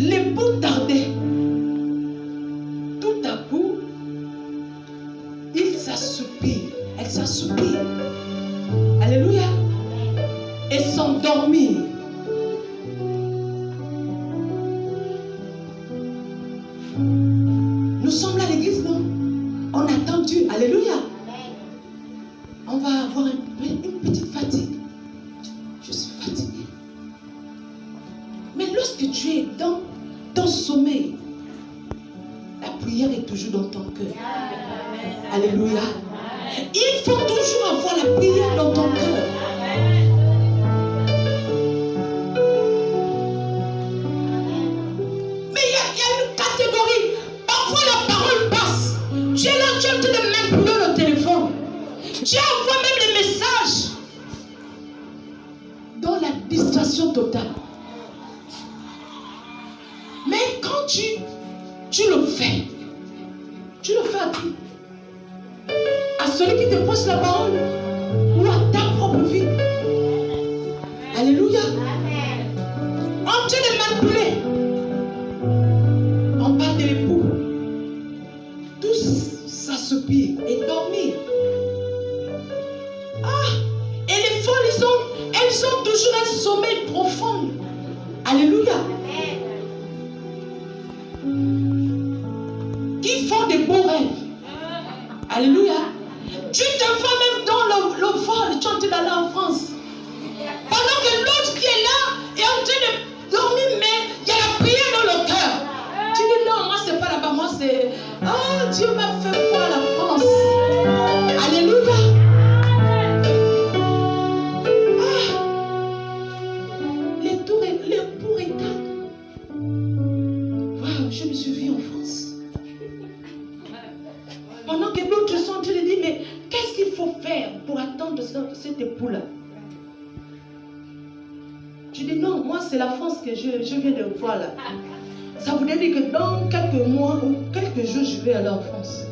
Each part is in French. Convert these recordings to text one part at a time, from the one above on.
l'époux tardait. Tout à coup, il s'assoupit. Elle s'assoupit. Alléluia. Et s'endormit. Nous sommes là à l'église, non? On attend Dieu. Alléluia. On va avoir une petite fatigue. Je suis fatiguée. Mais lorsque tu es dans ton sommeil, la prière est toujours dans ton cœur. Alléluia. Il faut toujours avoir la prière dans ton cœur. Mais il y a une catégorie. Parfois la parole passe. Tu es là, tu es en train de manipuler le téléphone. Tu envoies même les messages dans la distraction totale. Mais quand tu le fais à qui? À celui qui te pose la parole ou à ta propre vie. Alléluia. En train de manipuler. On parle de l'époux. Tous s'assoupir et dormir. Ah! Et les folles, elles ont toujours un sommeil profond. Alléluia. Qui font des beaux rêves. Alléluia. Tu te vois même dans le vol, tu es en train d'aller en France. Pendant que l'autre qui est là est en train de dormir, mais il y a la prière dans le cœur. Tu dis non, moi c'est pas là-bas, moi c'est... Oh, Dieu m'a fait voir la France. Alléluia. Ah, les pour états. Waouh, je me suis vue en France. Pendant que d'autres sont en train de dire, mais qu'est-ce qu'il faut faire pour attendre cet époux-là? Je dis non, moi c'est la France que je viens de voir là. Ça voudrait dire que dans quelques mois ou quelques jours, je vais aller en France.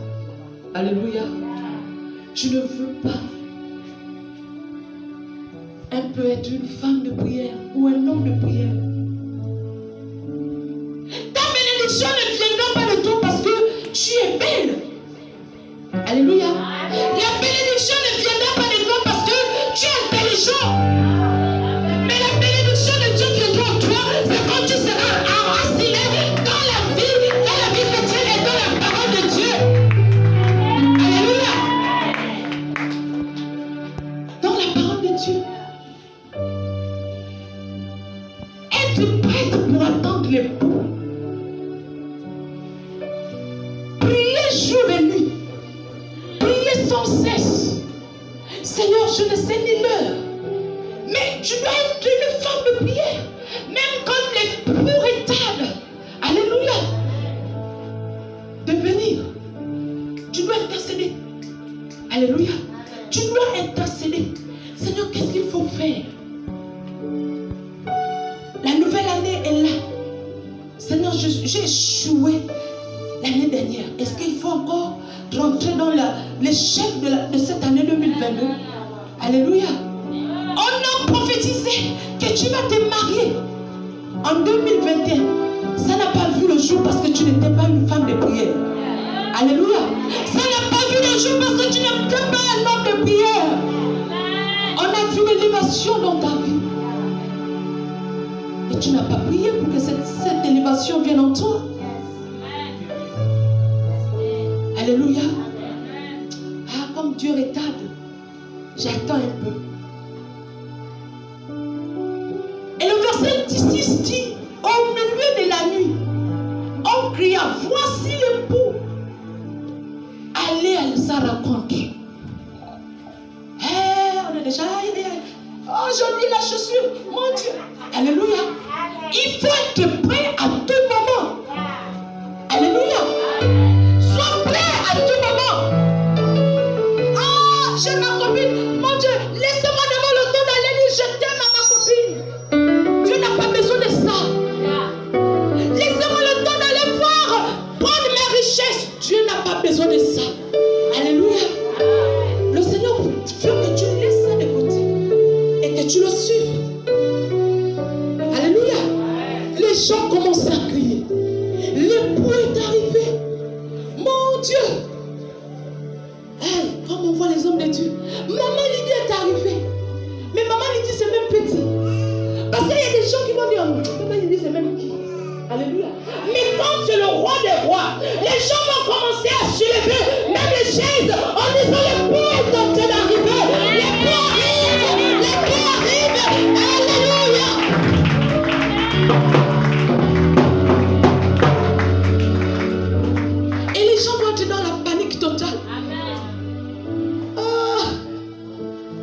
Alléluia. Je ne veux pas un peu être une femme de prière ou un homme de prière. Ta bénédiction ne viendra pas de toi parce que tu es belle. Alléluia. La bénédiction ne viendra pas de toi parce que tu es intelligent. Mais la bénédiction de Dieu viendra en toi, c'est quand tu seras enraciné dans la vie chrétienne et dans la parole de Dieu. Alléluia. Dans la parole de Dieu. Être prête pour attendre l'époux. Priez jour et nuit. Sans cesse. Seigneur, je ne sais ni l'heure. Mais tu dois être une femme de prière. Même quand les plus retards. Alléluia. De venir. Tu dois intercéder. Alléluia. Tu dois intercéder. Seigneur, qu'est-ce qu'il faut faire? La nouvelle année est là. Seigneur, j'ai échoué l'année dernière. Est-ce qu'il faut encore rentrer dans l'échec de cette année 2022? Alléluia. On a prophétisé que tu vas te marier en 2021. Ça n'a pas vu le jour parce que tu n'étais pas une femme de prière. Alléluia. Ça n'a pas vu le jour parce que tu n'étais pas un homme de prière. On a vu l'élévation dans ta vie. Et tu n'as pas prié pour que cette élévation vienne en toi. Alléluia. Ah, comme Dieu retarde, j'attends un peu. Et le verset 16 dit, au milieu de la nuit, on cria, voici l'époux. Allez à sa rencontre. On est déjà... Oh, j'ai mis la chaussure. Mon Dieu. Alléluia. Il faut être prêt à tout moment. Alléluia. Sois prêt à tout moment. Ah, j'ai ma copine. Mon Dieu, laissez-moi devant le temps d'aller dire je t'aime à ma copine. Dieu n'a pas besoin de ça. Laissez-moi le temps d'aller voir, prendre mes richesses. Dieu n'a pas besoin de ça. Alléluia. Le Seigneur veut que tu laisses ça de côté et que tu le suives. Alléluia. Les gens ont commencé à crier. L'époux est arrivé. Mon Dieu. Hey, comme on voit les hommes de Dieu. Maman Lydie est arrivée. Mais maman Lydie c'est même petit. Parce qu'il y a des gens qui vont dire, maman Lydie c'est même qui. Alléluia. Mais quand c'est le roi des rois, les gens vont commencer à soulever même les chaises en disant l'époux est en train d'arriver. L'époux arrive. L'époux arrive. Alléluia. Et les gens vont être dans la panique totale.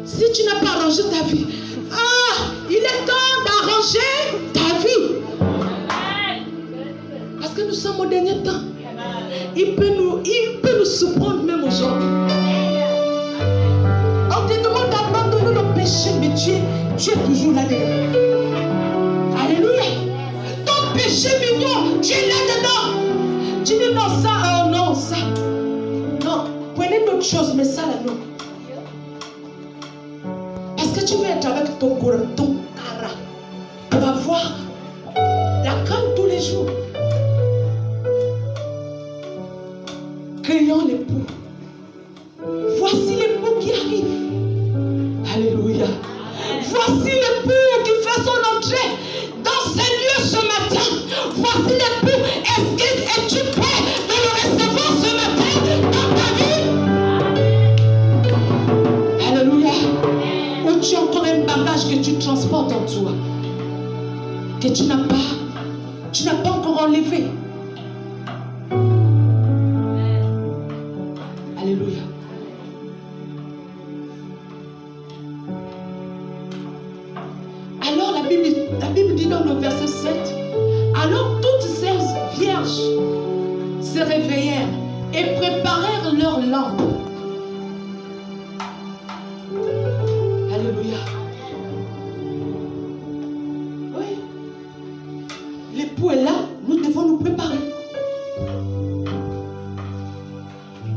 Si tu n'as pas arrangé ta vie, il est temps d'arranger ta vie. Parce que nous sommes au dernier temps. Il peut nous surprendre même aujourd'hui. On te demande d'abandonner le péché, mais tu es toujours là-dedans. Alléluia. Ton péché mignon, tu es là-dedans. Tu dis non, ça, non, ça. Non, prenez d'autres choses, mais ça là, non. Parce que tu veux être avec ton cara. On va voir la canne tous les jours. Crions l'époux. Voici l'époux qui arrive. Alléluia. Voici l'époux qui fait son entrée dans ces lieux ce matin. Voici l'époux. Es-tu prêt de le recevoir ce matin dans ta vie? Alléluia. Ou tu as encore un bagage que tu transportes en toi, que tu n'as pas encore enlevé. Alléluia. Alors la Bible dit dans le verset 7, alors toutes ces vierges se réveillèrent et préparèrent leur lampe. Alléluia. Oui. L'époux est là, nous devons nous préparer.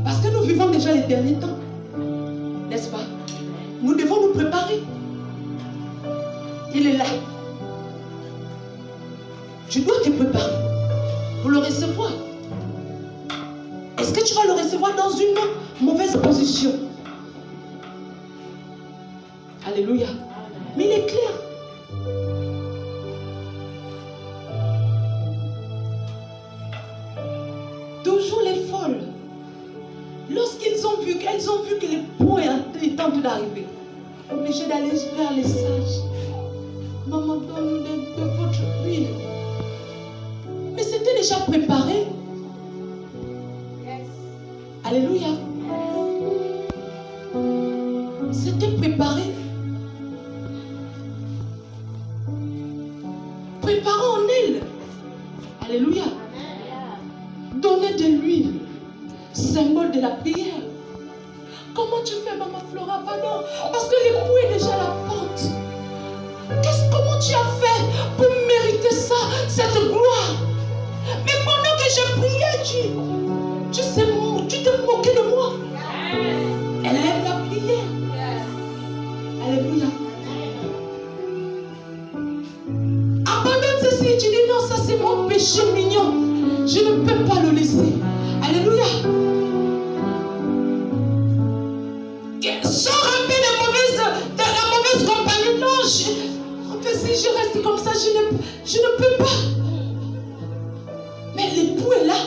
Parce que nous vivons déjà les derniers temps. N'est-ce pas? Nous devons nous préparer. Il est là. Tu dois te préparer pour le recevoir. Est-ce que tu vas le recevoir dans une mauvaise position? Alléluia. Mais il est clair. Toujours les folles. Lorsqu'elles ont vu que l'époux est en train d'arriver, obligés d'aller vers les sages. Maman, donne-nous de votre huile. Mais c'était déjà préparé. Alléluia. C'était préparé. Préparons en elle. Alléluia. Donnez de l'huile, symbole de la prière. Comment tu fais, maman Flora? Pardon, parce que l'époux est déjà à la porte. Comment tu as fait pour mériter ça, cette gloire? Mais pendant que je priais, tu te moquais de moi. Elle aime la prière. Alléluia. Abandonne ceci. Tu dis non, ça c'est mon péché mignon. Je ne peux pas le laisser. Alléluia. Sors un peu de la mauvaise compagnie. Non, si je reste comme ça, je ne peux pas. Mais l'époux est là.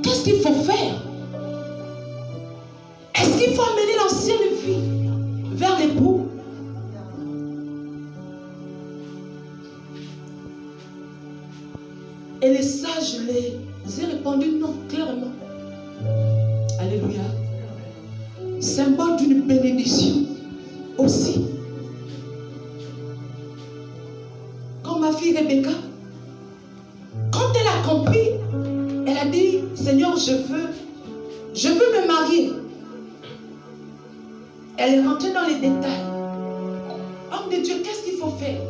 Qu'est-ce qu'il faut faire? Est-ce qu'il faut amener l'ancienne vie vers l'époux? Et les sages les ont répondu non, clairement. Alléluia. Symbole d'une bénédiction aussi. Comme ma fille Rebecca, quand elle a compris, elle a dit, Seigneur, je veux me marier. Elle est rentrée dans les détails. Homme de Dieu, qu'est-ce qu'il faut faire?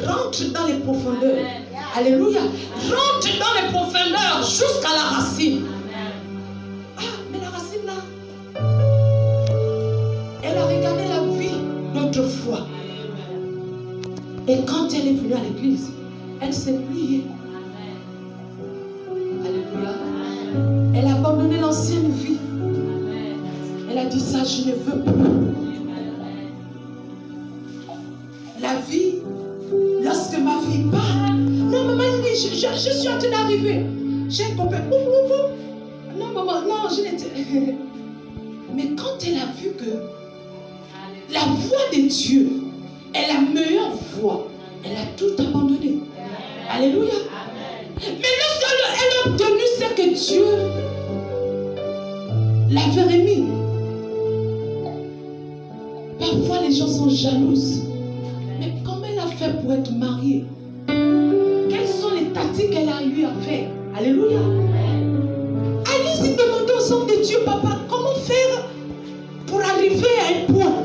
Rentre dans les profondeurs. Amen. Alléluia. Rentre dans les profondeurs jusqu'à la racine. Amen. Ah, mais la racine là, elle a regardé la vie d'autrefois. Et quand elle est venue à l'église, elle s'est pliée dit ça, je ne veux plus. La vie, lorsque ma fille part, non maman, il dit, je suis en train d'arriver. J'ai compris. Non maman, non, je n'étais. Mais quand elle a vu que la voix de Dieu est la meilleure voix, elle a tout abandonné. Alléluia. Mais lorsqu'elle a obtenu ce que Dieu l'avait remis, parfois les gens sont jalouses. Mais comment elle a fait pour être mariée? Quelles sont les tactiques qu'elle a eu à faire? Alléluia. Allez-y demander aux hommes de Dieu, papa, comment faire pour arriver à un point?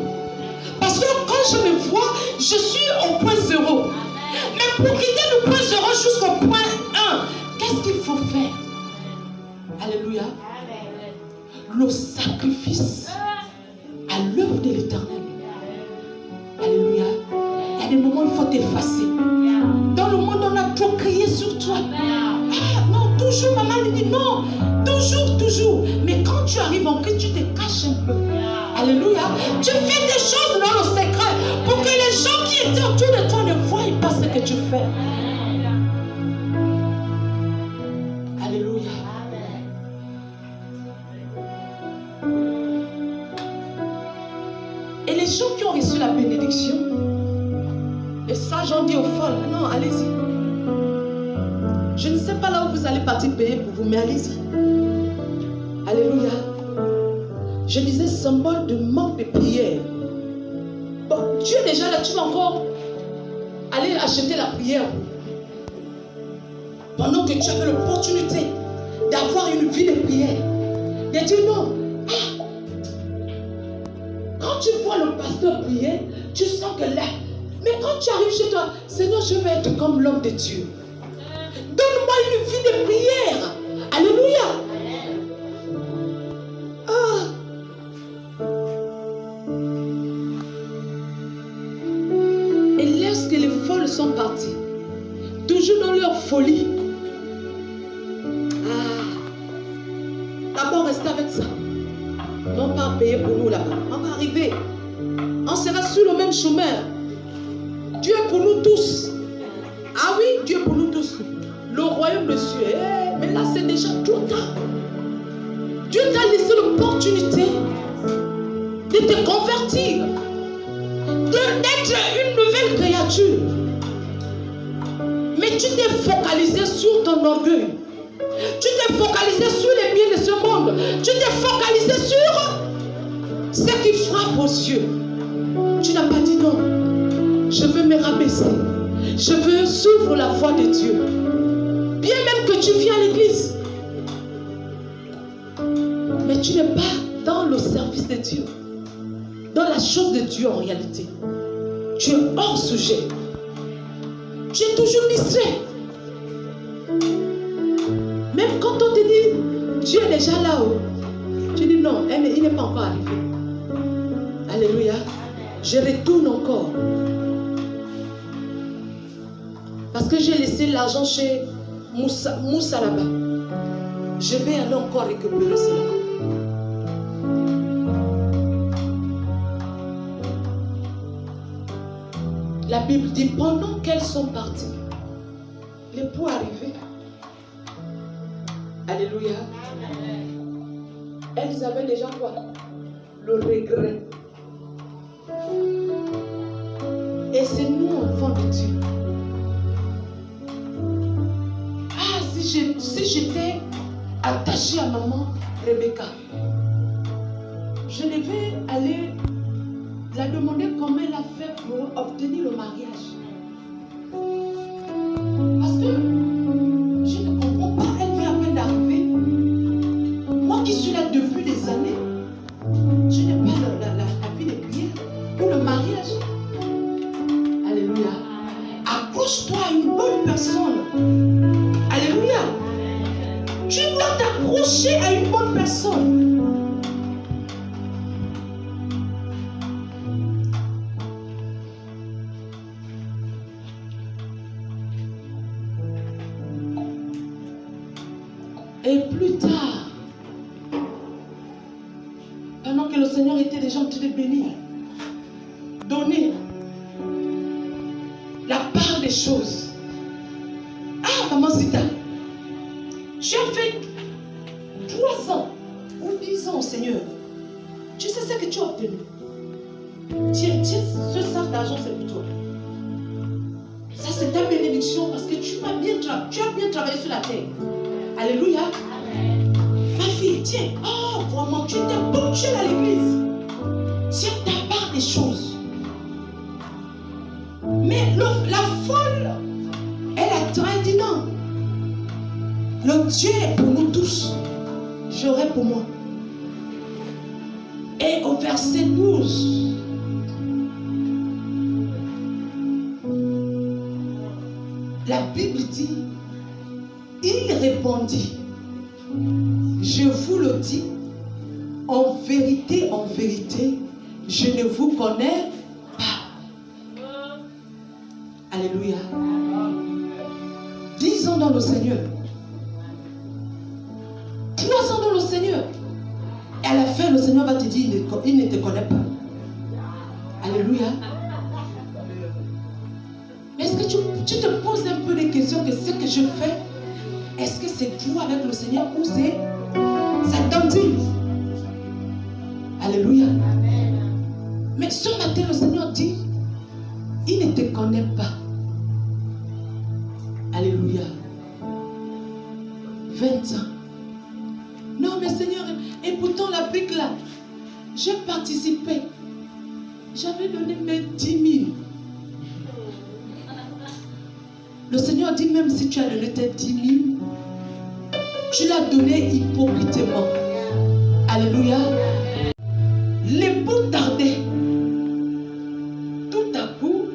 Parce que quand je me vois, je suis au point 0. Mais pour quitter le point 0 jusqu'au point 1, qu'est-ce qu'il faut faire? Alléluia. Le sacrifice à l'œuvre de l'Éternel. Alléluia. Il y a des moments où il faut t'effacer. Dans le monde, on a trop crié sur toi. Ah non, toujours, maman lui dit non. Toujours. Mais quand tu arrives en Christ, tu te caches un peu. Alléluia. Tu fais des choses dans le secret pour que les gens qui étaient autour de toi ne voient pas ce que tu fais. Alléluia. Et les gens qui ont reçu la bénédiction, les sages ont dit aux folles, non, allez-y. Je ne sais pas là où vous allez partir payer pour vous, mais allez-y. Alléluia. Je disais symbole de manque de prière. Bon, tu es déjà là, tu vas encore aller acheter la prière. Pendant que tu avais l'opportunité d'avoir une vie de prière. De dire non. Ah. Quand tu vois le pasteur prier, tu sens que là. Mais quand tu arrives chez toi, Seigneur, je veux être comme l'homme de Dieu. Donne-moi une vie de prière. Alléluia. Et lorsque les folles sont parties, toujours dans leur folie, d'abord rester avec ça. Non pas payer pour nous là-bas. On va arriver. On sera sur le même chemin. Dieu est pour nous tous. Ah oui, Dieu est pour nous tous. Le royaume de cieux. Mais là, c'est déjà trop tard. Dieu t'a laissé l'opportunité de te convertir, d'être une nouvelle créature. Mais tu t'es focalisé sur ton orgueil. Tu t'es focalisé sur les biens de ce monde. Tu t'es focalisé sur ce qui frappe aux yeux. Tu n'as pas dit non. Je veux me rabaisser. Je veux suivre la voie de Dieu. Bien même que tu viens à l'église. Mais tu n'es pas dans le service de Dieu. Dans la chose de Dieu en réalité. Tu es hors sujet. Tu es toujours distrait. Même quand on te dit, Dieu est déjà là-haut. Tu dis non, il n'est pas encore arrivé. Alléluia. Je retourne encore. Parce que j'ai laissé l'argent chez Moussa là-bas. Je vais aller encore récupérer cela. La Bible dit, pendant qu'elles sont parties, l'époux est arrivé. Alléluia. Elles avaient déjà quoi? Le regret. Et c'est nous, enfants de Dieu. Ah, si j'étais attachée à maman Rebecca, je devais aller la demander comment elle a fait pour obtenir le mariage. Parce que je ne comprends pas, elle vient à peine d'arriver. Moi qui suis là depuis des années, je n'ai pas la vie de prière pour le mariage. Alléluia. Accroche-toi à une bonne personne. Alléluia. Tu dois t'accrocher à une bonne personne. Et plus tard, pendant que que le Seigneur était déjà en train de bénir. Donner la part des choses. Ah, maman Zita, tu as fait 3 ans ou 10 ans au Seigneur. Tu sais ce que tu as obtenu. Tiens, ce sac d'argent, c'est pour toi. Ça, c'est ta bénédiction parce que tu as bien travaillé sur la terre. Alléluia. Amen. Ma fille, tiens. Oh, vraiment, tu étais ponctuelle à l'église. Tiens ta part des choses. Mais la folle, elle a trahi, dit non. Le Dieu est pour nous tous. J'aurai pour moi. Et au verset 12. La Bible dit, il répondit, je vous le dis, en vérité, je ne vous connais pas. Alléluia. 10 ans dans le Seigneur. 3 ans dans le Seigneur. Et à la fin, le Seigneur va te dire, il ne te connaît pas. Alléluia. Mais est-ce que tu te poses un peu des questions que ce que je fais, est-ce que c'est tout avec le Seigneur ou c'est sa tentative? Alléluia. Amen. Mais ce matin, le Seigneur dit, il ne te connaît pas. Alléluia. 20 ans. Non, mais Seigneur, et pourtant la brique là, j'ai participé. J'avais donné mes 10 000. Le Seigneur dit, même si tu as donné tes 10 000, tu l'as donné hypocritement. Alléluia. L'époux tardait. Tout à coup,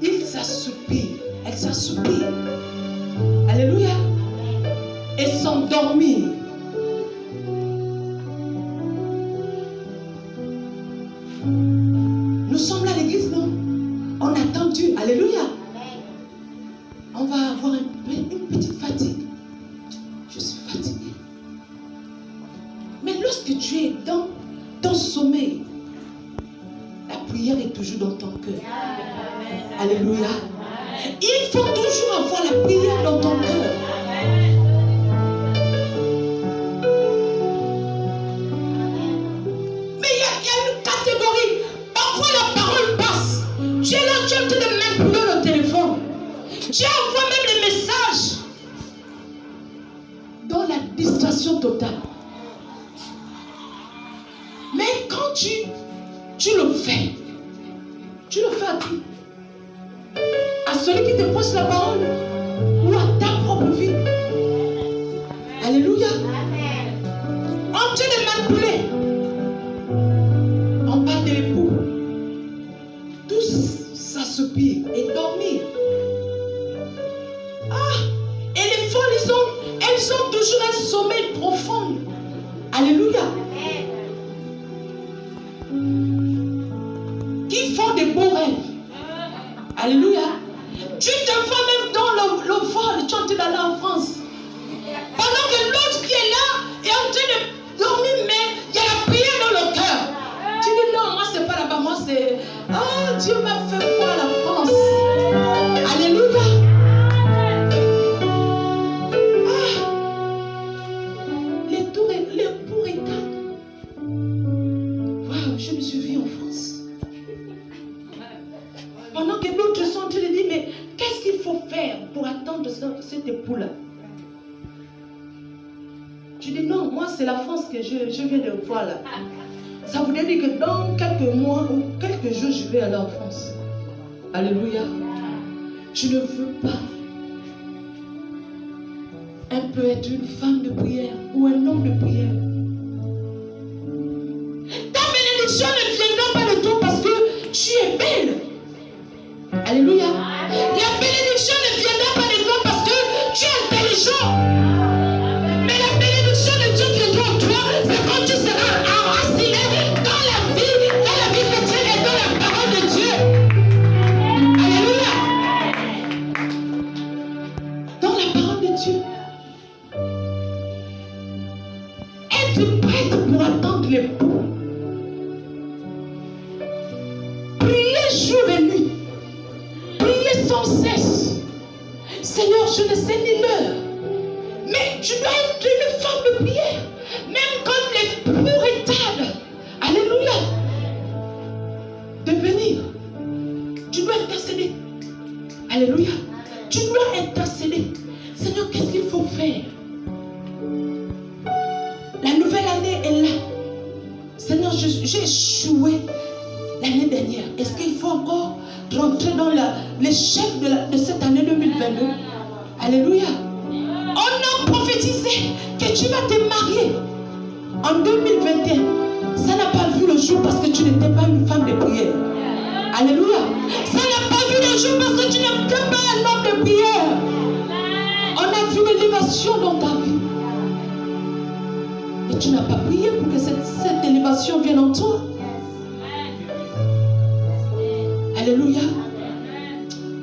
il s'assoupit. Elle s'assoupit. Alléluia. Et s'endormit. Nous sommes là à l'église, non? On attend Dieu. Alléluia. On va avoir une petite fatigue. Je suis fatiguée. Mais lorsque tu es dans ton sommeil, la prière est toujours dans ton cœur. Alléluia. Il faut toujours avoir la prière dans ton cœur. Mais il y a une catégorie. Parfois la parole passe. Tu es là, tu es en train de manipuler le téléphone. Tu envoies même les messages dans la distraction totale. Mais quand tu le fais à qui? À celui qui te prêche la parole ou à ta propre vie? Alléluia. En train de manipuler. On parle de l'époux. Tous s'assoupir et dormir. Et les folles, elles ont toujours un sommeil profond. Alléluia. Qui font des beaux rêves. Alléluia. Tu te vois même dans le vol, tu es en train d'aller en France. Pendant que l'autre qui est là est en train de dormir, mais il y a la prière dans le cœur. Tu dis non, moi c'est pas là-bas, moi c'est... Oh, Dieu m'a fait voir la France. Alléluia. Je me suis vue en France. Pendant que d'autres sont en train de dire, mais qu'est-ce qu'il faut faire pour attendre cet époux-là? Je dis non, moi c'est la France que je viens de voir là. Ça voudrait dire que dans quelques mois ou quelques jours, je vais aller en France. Alléluia. Je ne veux pas un peu être une femme de prière ou un homme de prière. Ta bénédiction ne viendra pas de toi parce que tu es belle. Alléluia. La bénédiction ne viendra pas de toi parce que tu es intelligent. Mais la bénédiction de Dieu viendra en toi, c'est quand tu seras enraciné dans la vie chrétienne et dans la parole de Dieu. Alléluia. Dans la parole de Dieu. Et être prête pour attendre l'époux. Priez jour et nuit. Priez sans cesse. Seigneur, je ne sais ni l'heure. Mais tu dois être une femme de prière. Même comme l'époux retarde. Alléluia. De venir. Tu dois intercéder. Alléluia. Tu dois intercéder. Seigneur, qu'est-ce qu'il faut faire? La nouvelle année est là. Seigneur, j'ai échoué l'année dernière. Est-ce qu'il faut encore rentrer dans l'échec de cette année 2022? Alléluia. On a prophétisé que tu vas te marier en 2021. Ça n'a pas vu le jour parce que tu n'étais pas une femme de prière. Alléluia. Ça n'a pas vu le jour parce que tu n'étais pas un homme de prière. On a vu l'élévation dans ta vie. Et tu n'as pas prié pour que cette élévation vienne en toi. Alléluia.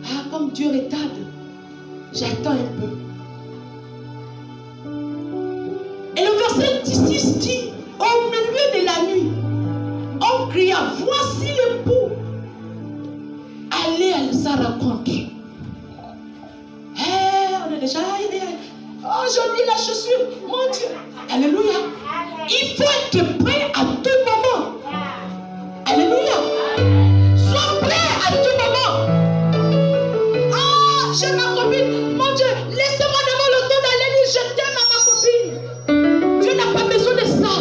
Ah, comme Dieu retarde, j'attends un peu. Et le verset 6 dit, au milieu de la nuit, on cria, voici l'époux. Allez à sa rencontre. On est déjà arrivé. Oh, j'ai mis la chaussure. Mon Dieu. Alléluia. Il faut être prêt à tout moment. Alléluia. Sois prêt à tout moment. Ah, j'ai ma copine. Mon Dieu, laissez-moi devant le temps d'aller dire je t'aime à ma copine. Dieu n'a pas besoin de ça.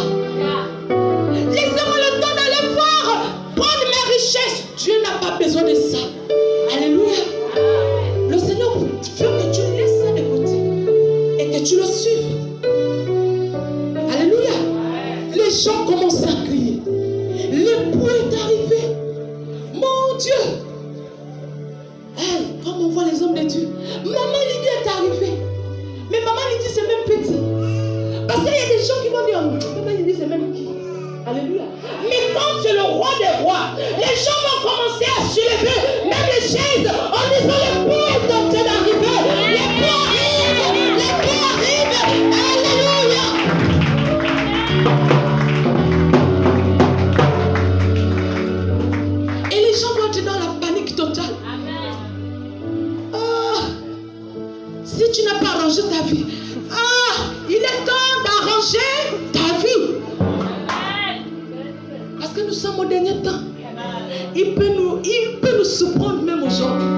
Laissez-moi le temps d'aller voir, prendre mes richesses. Dieu n'a pas besoin de ça. Alléluia. Le Seigneur veut que tu laisses ça de côté et que tu le suives. Alléluia. Les gens commencent à crier. L'époux est arrivé. Mon Dieu. Hey, comme on voit les hommes de Dieu. Maman Lydie est arrivée. Mais maman Lydie c'est même petit. Parce qu'il y a des gens qui vont dire, maman Lydie c'est même qui? Alléluia. Mais quand c'est le roi des rois, les gens vont commencer à soulever même les chaises en disant l'époux est en train d'arriver. L'époux arrive. L'époux arrive. Alléluia. Et les gens vont être dans la panique totale. Ah, si tu n'as pas arrangé ta vie, il est temps d'arranger ta vie. Parce que nous sommes au dernier temps. Il peut nous surprendre même aujourd'hui.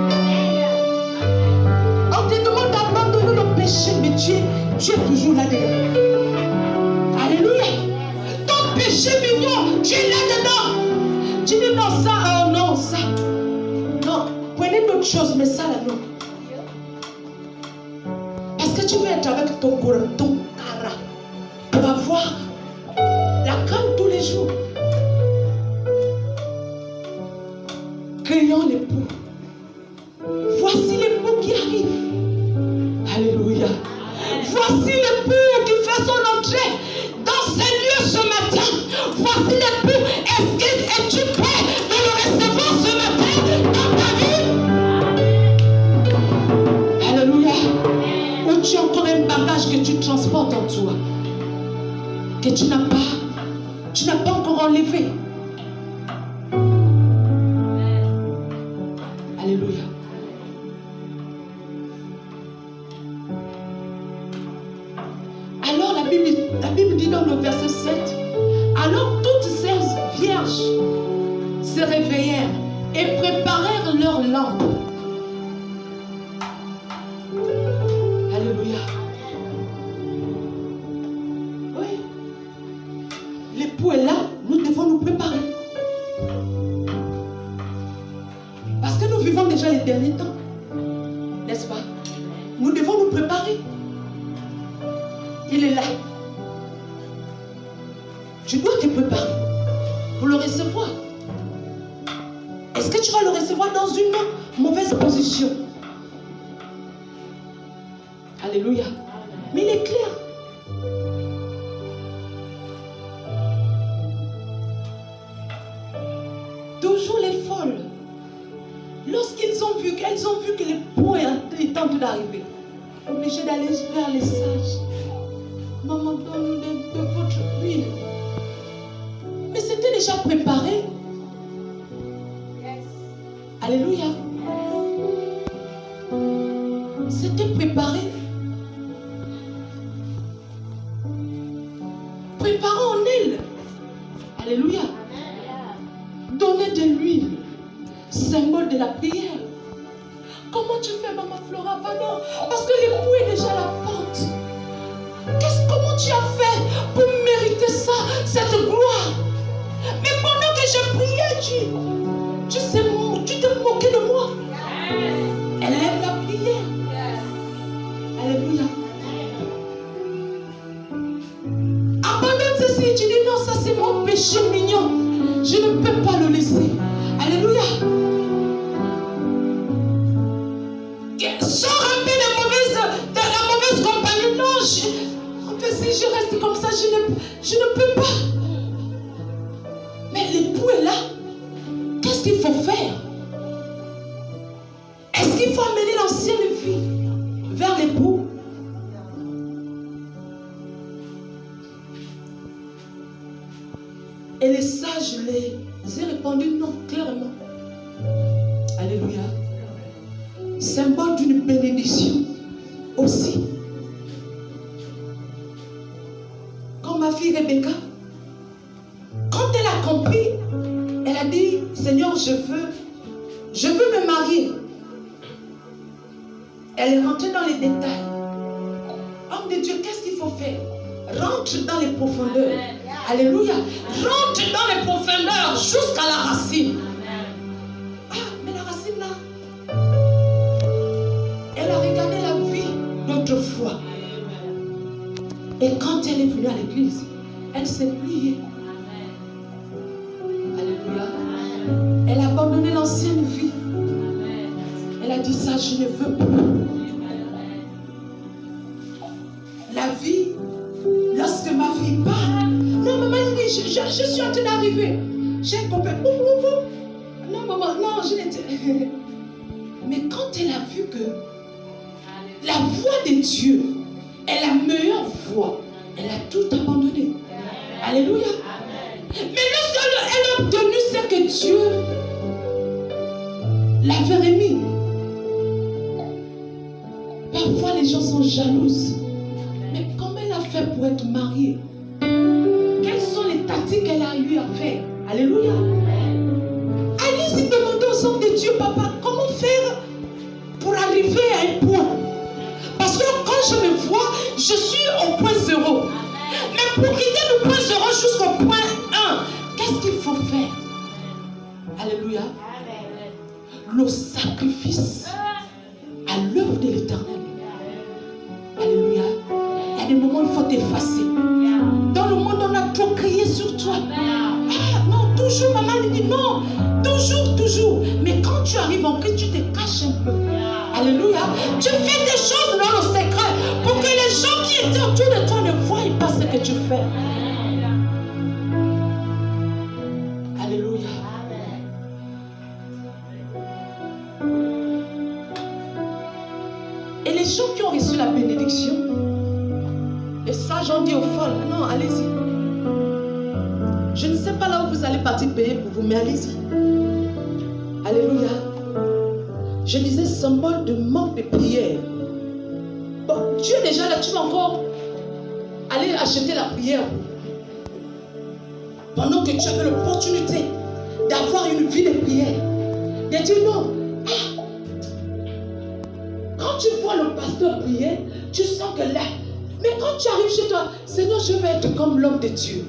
On te demande d'abandonner nos péchés, mais tu es toujours là-dedans. Alléluia. Ton péché mignon, tu es là-dedans. Tu dis non, ça, non, ça. Non, prenez d'autres choses, mais ça là, non. Parce que tu veux être avec ton cara pour avoir la calme tous les jours. Crions l'époux. Voici l'époux qui arrive. Alléluia. Voici l'époux qui fait son entrée dans ces lieux ce matin. Voici l'époux. Es-tu prêt de le recevoir ce matin dans ta vie? Alléluia. Ou tu as encore un bagage que tu transportes en toi, que tu n'as pas encore enlevé. Alléluia. Alors la Bible dit dans le verset 7, alors toutes ces vierges se réveillèrent et préparèrent leur lampe. Alléluia. Oui. L'époux est là, nous devons nous préparer. Parce que nous vivons déjà les derniers temps. N'est-ce pas? Nous devons nous préparer. Il est là. Tu dois te préparer pour le recevoir. Est-ce que tu vas le recevoir dans une mauvaise position? Alléluia. Mais il est clair. Toujours les folles. Lorsqu'elles ont vu que l'époux est en train d'arriver, obligés d'aller vers les sages. maman, donne de votre huile. Mais c'était déjà préparé. Alléluia. C'était préparé. Préparons en elle. Alléluia. Donnez de l'huile. Symbole de la prière. Comment tu fais, maman Flora? Pardon. Parce que l'époux est déjà à la porte. Comment tu as fait pour mériter ça, cette gloire? Mais pendant que je priais, tu t'es moqué de moi. Elle aime la prière. Alléluia. Abandonne ceci. Tu dis non, ça c'est mon péché mignon. Je ne peux pas le laisser. Alléluia. Sors un peu de la mauvaise compagnie. Non, si je reste comme ça, je ne peux pas. Mais l'époux est là. Qu'est-ce qu'il faut faire? Est-ce qu'il faut amener l'ancienne vie vers l'époux? Et les sages les ont répondu non, clairement. Alléluia. Symbole d'une bénédiction aussi. Comme ma fille Rebecca, quand elle a compris, elle a dit, Seigneur, je veux me marier. Elle est rentrée dans les détails. Homme de Dieu, qu'est-ce qu'il faut faire? Rentre dans les profondeurs. Alléluia. Rentre dans les profondeurs jusqu'à la racine. Ah, mais la racine là, elle a regardé la vie d'autrefois. Et quand elle est venue à l'église, elle s'est pliée. Alléluia. Elle a abandonné l'ancienne vie. Elle a dit ça, je ne veux plus. La vie, lorsque ma fille part, non maman, il dit, je suis en train d'arriver. J'ai compris. Non maman, non, je n'étais. Mais quand elle a vu que la voix de Dieu est la meilleure voix, elle a tout abandonné. Alléluia. Mais lorsqu'elle a obtenu ce que Dieu l'avait remis, parfois les gens sont jalouses. Mais comment elle a fait pour être mariée? Quelles sont les tactiques qu'elle a eu à faire? Alléluia. Allez-y demander aux hommes de Dieu, papa, comment faire pour arriver à un point? Parce que quand je me vois, je suis au point 0. Mais pour quitter le point 0 jusqu'au point 1, qu'est-ce qu'il faut faire? Alléluia. Le sacrifice à l'œuvre de l'Éternel. Alléluia. Il y a des moments où il faut t'effacer. Dans le monde, on a trop crié sur toi. Ah non, toujours, maman lui dit non. Toujours. Mais quand tu arrives en Christ, tu te caches un peu. Alléluia. Tu fais des choses dans le secret pour que les gens qui étaient autour de toi ne voient pas ce que tu fais. Alléluia. Et les gens qui ont reçu la bénédiction, et ça j'en dis aux folles, non, allez-y. Je ne sais pas là où vous allez partir payer pour vous, mais allez-y. Alléluia. Je disais symbole de manque de prière. Bon, Dieu est déjà là, tu vas encore aller acheter la prière. Pendant que tu avais l'opportunité d'avoir une vie de prière. De dire non. Ah. Quand tu vois le pasteur prier, tu sens que là. Mais quand tu arrives chez toi, Seigneur, je veux être comme l'homme de Dieu.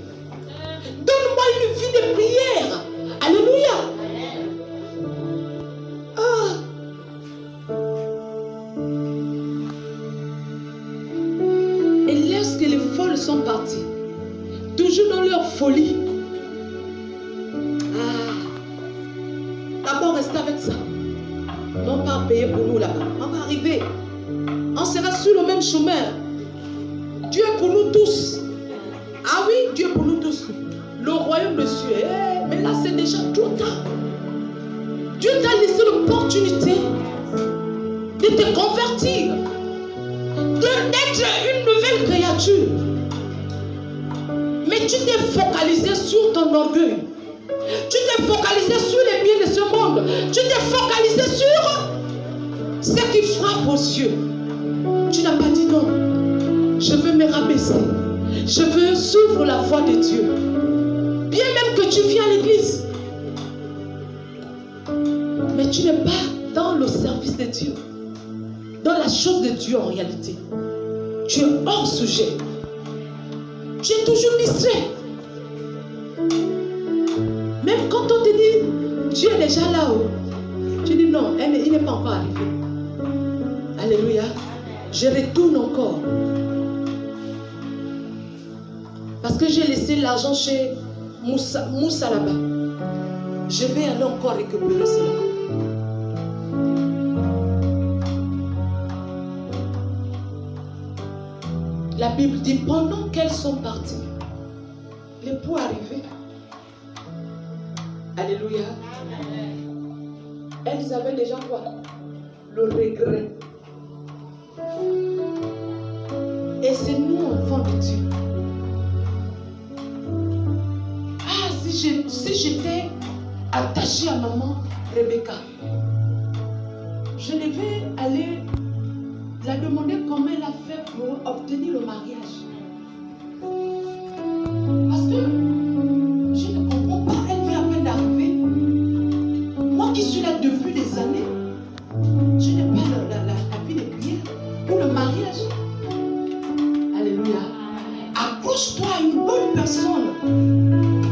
Donne-moi une vie de prière. Alléluia. Et lorsque les folles sont parties, toujours dans leur folie, d'abord rester avec ça. Non pas payer pour nous là-bas. On va arriver. On sera sur le même chemin. Dieu est pour nous tous. Ah oui, Dieu est pour nous tous. Le royaume de Dieu. Mais là, c'est déjà trop tard. Dieu t'a laissé l'opportunité de te convertir, d'être une nouvelle créature. Et tu t'es focalisé sur ton orgueil. Tu t'es focalisé sur les biens de ce monde. Tu t'es focalisé sur ce qui frappe aux yeux. Tu n'as pas dit non. Je veux me rabaisser. Je veux suivre la voie de Dieu. Bien même que tu viens à l'église. Mais tu n'es pas dans le service de Dieu. Dans la chose de Dieu en réalité. Tu es hors sujet. Tu es toujours distrait. Même quand on te dit Dieu est déjà là-haut, tu dis non, il n'est pas encore arrivé. Alléluia. Je retourne encore. Parce que j'ai laissé l'argent chez Moussa là-bas. Je vais aller encore récupérer cela. La Bible dit pendant qu'elles sont parties, l'époux est arrivé. Alléluia. Elles avaient déjà quoi? Le regret. Et c'est nous, enfants de Dieu. Ah, si j'étais attachée à maman Rebecca, je devais aller la demander comment elle a fait pour obtenir le mariage. Parce que je ne comprends pas, elle vient à peine d'arriver. Moi qui suis là depuis des années, je n'ai pas la vie de prière pour le mariage. Alléluia. Accroche-toi à une bonne personne.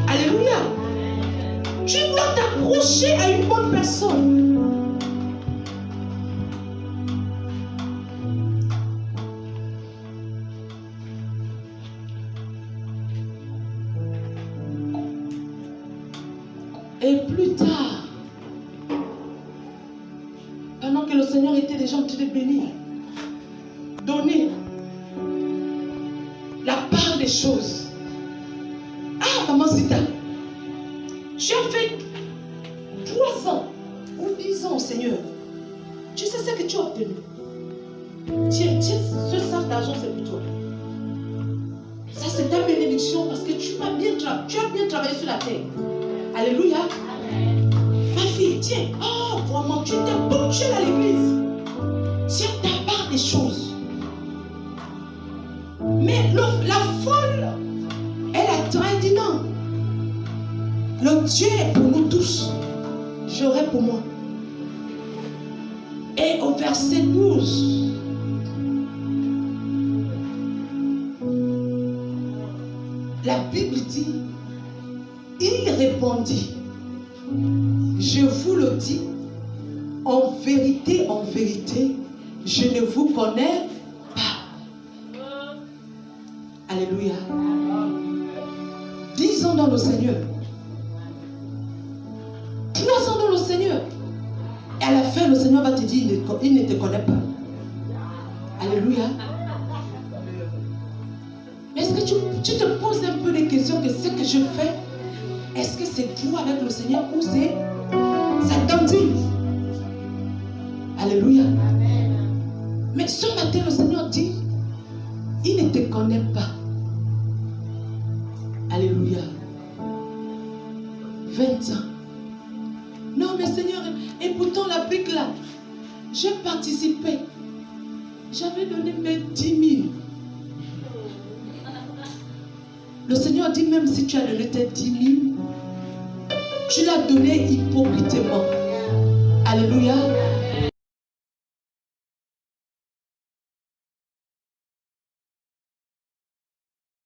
Alléluia. Tu dois t'accrocher à une bonne personne. Et plus tard, pendant que le Seigneur était déjà en train de bénir, donner la part des choses. Ah, maman Zita, tu as fait 3 ans ou 10 ans au Seigneur. Tu sais ce que tu as obtenu. Tiens, ce sac d'argent, c'est pour toi. Ça, c'est ta bénédiction parce que tu as bien travaillé sur la terre. Alléluia. Amen. Ma fille, tiens. Oh, vraiment, tu t'es ponctuelle à l'église. Tiens ta part des choses. Mais la folle, elle a dit non. Le Dieu est pour nous tous. J'aurai pour moi. Et au verset 12. La Bible dit, il répondit, je vous le dis, en vérité, je ne vous connais pas. Alléluia. 10 ans dans le Seigneur. 3 ans dans le Seigneur. Et à la fin, le Seigneur va te dire, il ne te connaît pas. Alléluia. Mais est-ce que tu te poses un peu des questions que ce que je fais, est-ce que c'est tout avec le Seigneur ou c'est sa tentative? Alléluia. Mais ce matin, le Seigneur dit, il ne te connaît pas. Alléluia. 20 ans. Non, mais Seigneur, et pourtant la brique là, j'ai participé. J'avais donné mes 10 000. Le Seigneur dit, même si tu as donné tes 10 000, tu l'as donné hypocritement. Alléluia.